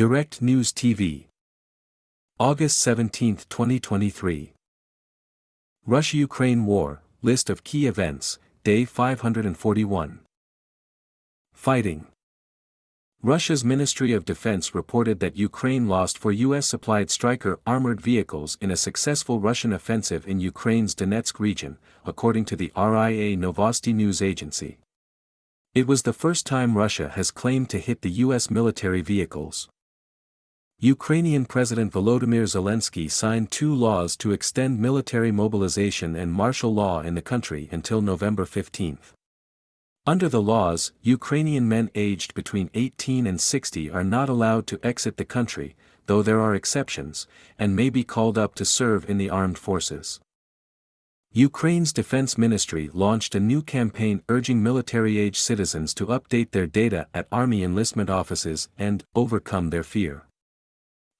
Direct News TV. August 17, 2023. Russia-Ukraine War, List of Key Events, Day 541. Fighting. Russia's Ministry of Defense reported that Ukraine lost 4 U.S.-supplied Stryker armored vehicles in a successful Russian offensive in Ukraine's Donetsk region, according to the RIA Novosti news agency. It was the first time Russia has claimed to hit the U.S. military vehicles. Ukrainian President Volodymyr Zelensky signed 2 laws to extend military mobilization and martial law in the country until November 15. Under the laws, Ukrainian men aged between 18 and 60 are not allowed to exit the country, though there are exceptions, and may be called up to serve in the armed forces. Ukraine's defense ministry launched a new campaign urging military-age citizens to update their data at army enlistment offices and overcome their fear.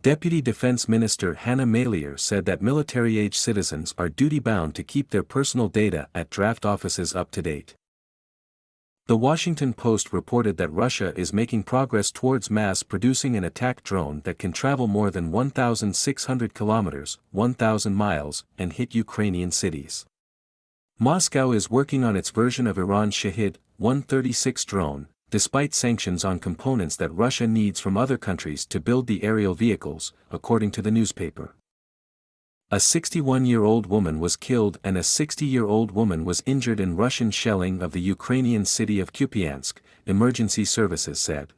Deputy Defense Minister Hanna Maliar said that military-age citizens are duty-bound to keep their personal data at draft offices up to date. The Washington Post reported that Russia is making progress towards mass-producing an attack drone that can travel more than 1,600 kilometers, 1,000 miles, and hit Ukrainian cities. Moscow is working on its version of Iran's Shahed-136 drone, despite sanctions on components that Russia needs from other countries to build the aerial vehicles, according to the newspaper. A 61-year-old woman was killed and a 60-year-old woman was injured in Russian shelling of the Ukrainian city of Kupiansk, emergency services said.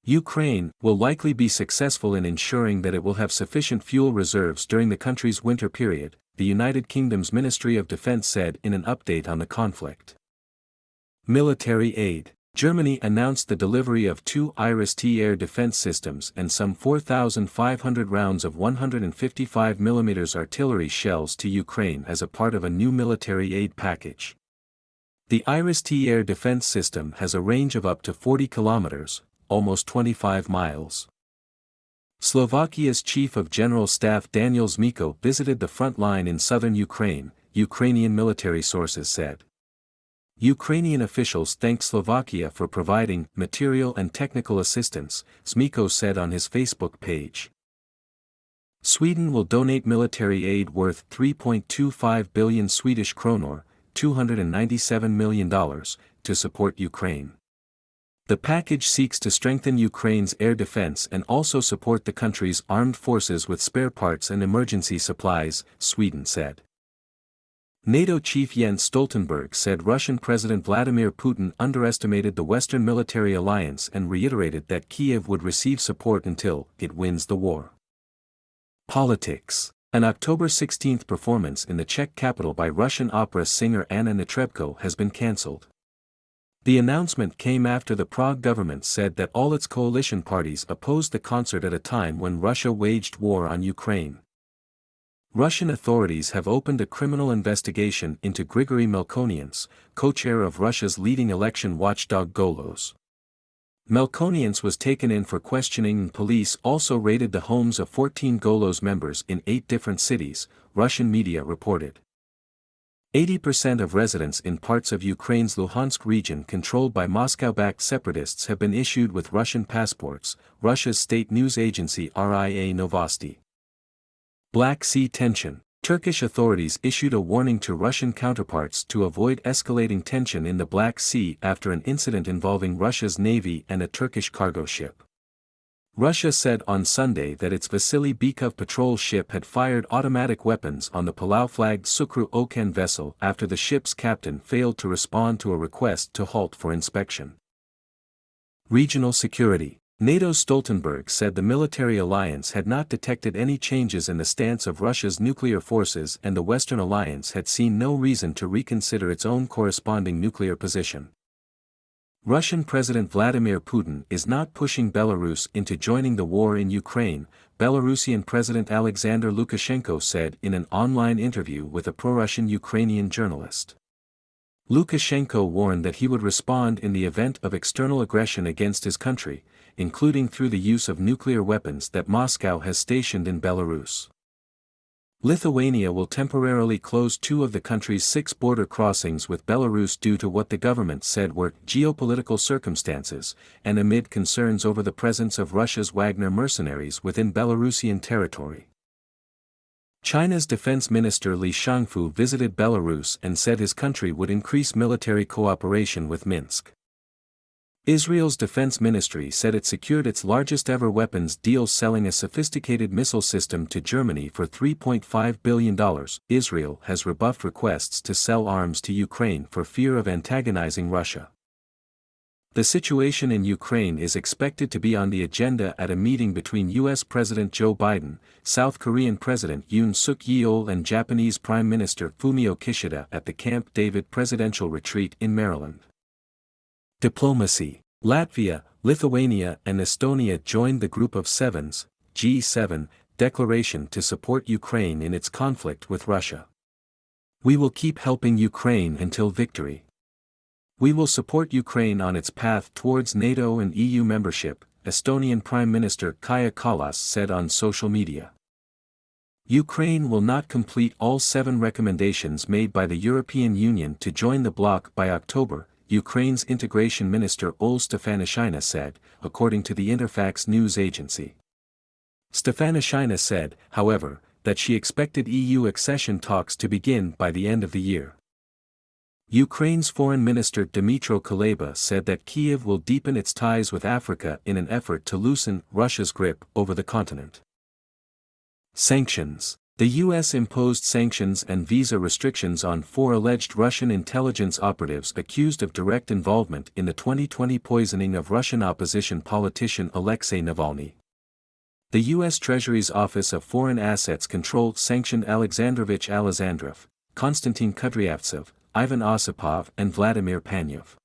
Ukraine will likely be successful in ensuring that it will have sufficient fuel reserves during the country's winter period, the United Kingdom's Ministry of Defense said in an update on the conflict. Military aid. Germany announced the delivery of 2 Iris-T air defense systems and some 4,500 rounds of 155mm artillery shells to Ukraine as a part of a new military aid package. The Iris-T air defense system has a range of up to 40 kilometers, almost 25 miles. Slovakia's Chief of General Staff Daniel Zmiko visited the front line in southern Ukraine, Ukrainian military sources said. Ukrainian officials thanked Slovakia for providing material and technical assistance, Zmiko said on his Facebook page. Sweden will donate military aid worth 3.25 billion Swedish kronor, $297 million, to support Ukraine. The package seeks to strengthen Ukraine's air defense and also support the country's armed forces with spare parts and emergency supplies, Sweden said. NATO chief Jens Stoltenberg said Russian President Vladimir Putin underestimated the Western military alliance and reiterated that Kyiv would receive support until it wins the war. Politics. An October 16 performance in the Czech capital by Russian opera singer Anna Netrebko has been cancelled. The announcement came after the Prague government said that all its coalition parties opposed the concert at a time when Russia waged war on Ukraine. Russian authorities have opened a criminal investigation into Grigory Melkonians, co-chair of Russia's leading election watchdog Golos. Melkonians was taken in for questioning and police also raided the homes of 14 Golos members in 8 different cities, Russian media reported. 80% of residents in parts of Ukraine's Luhansk region controlled by Moscow-backed separatists have been issued with Russian passports, Russia's state news agency RIA Novosti. Black Sea tension. Turkish authorities issued a warning to Russian counterparts to avoid escalating tension in the Black Sea after an incident involving Russia's navy and a Turkish cargo ship. Russia said on Sunday that its Vasily Bykov patrol ship had fired automatic weapons on the Palau-flagged Sukru Okan vessel after the ship's captain failed to respond to a request to halt for inspection. Regional security. NATO's Stoltenberg said the military alliance had not detected any changes in the stance of Russia's nuclear forces and the Western alliance had seen no reason to reconsider its own corresponding nuclear position. Russian President Vladimir Putin is not pushing Belarus into joining the war in Ukraine, Belarusian President Alexander Lukashenko said in an online interview with a pro-Russian Ukrainian journalist. Lukashenko warned that he would respond in the event of external aggression against his country, including through the use of nuclear weapons that Moscow has stationed in Belarus. Lithuania will temporarily close 2 of the country's 6 border crossings with Belarus due to what the government said were geopolitical circumstances, and amid concerns over the presence of Russia's Wagner mercenaries within Belarusian territory. China's Defense Minister Li Shangfu visited Belarus and said his country would increase military cooperation with Minsk. Israel's defense ministry said it secured its largest-ever weapons deal, selling a sophisticated missile system to Germany for $3.5 billion. Israel has rebuffed requests to sell arms to Ukraine for fear of antagonizing Russia. The situation in Ukraine is expected to be on the agenda at a meeting between U.S. President Joe Biden, South Korean President Yoon Suk-yeol and Japanese Prime Minister Fumio Kishida at the Camp David presidential retreat in Maryland. Diplomacy. Latvia, Lithuania and Estonia joined the Group of Sevens, G7, declaration to support Ukraine in its conflict with Russia. We will keep helping Ukraine until victory. We will support Ukraine on its path towards NATO and EU membership, Estonian Prime Minister Kaja Kallas said on social media. Ukraine will not complete all 7 recommendations made by the European Union to join the bloc by October, Ukraine's Integration Minister Ole Stefanishina said, according to the Interfax news agency. Stefanishina said, however, that she expected EU accession talks to begin by the end of the year. Ukraine's Foreign Minister Dmytro Kuleba said that Kyiv will deepen its ties with Africa in an effort to loosen Russia's grip over the continent. Sanctions. The U.S. imposed sanctions and visa restrictions on 4 alleged Russian intelligence operatives accused of direct involvement in the 2020 poisoning of Russian opposition politician Alexei Navalny. The U.S. Treasury's Office of Foreign Assets Control sanctioned Alexandrovich Alexandrov, Konstantin Kudryavtsev, Ivan Osipov and Vladimir Panyov.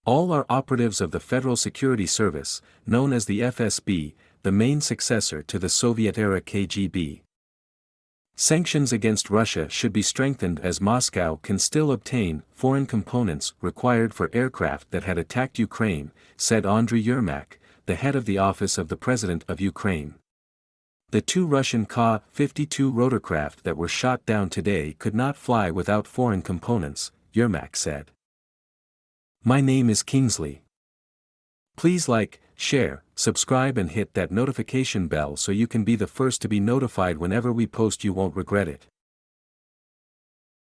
All are operatives of the Federal Security Service, known as the FSB, the main successor to the Soviet-era KGB. Sanctions against Russia should be strengthened as Moscow can still obtain foreign components required for aircraft that had attacked Ukraine, said Andriy Yermak, the head of the Office of the President of Ukraine. The 2 Russian Ka-52 rotorcraft that were shot down today could not fly without foreign components, Yermak said. My name is Kingsley. Please like, share, subscribe and hit that notification bell so you can be the first to be notified whenever we post. You won't regret it.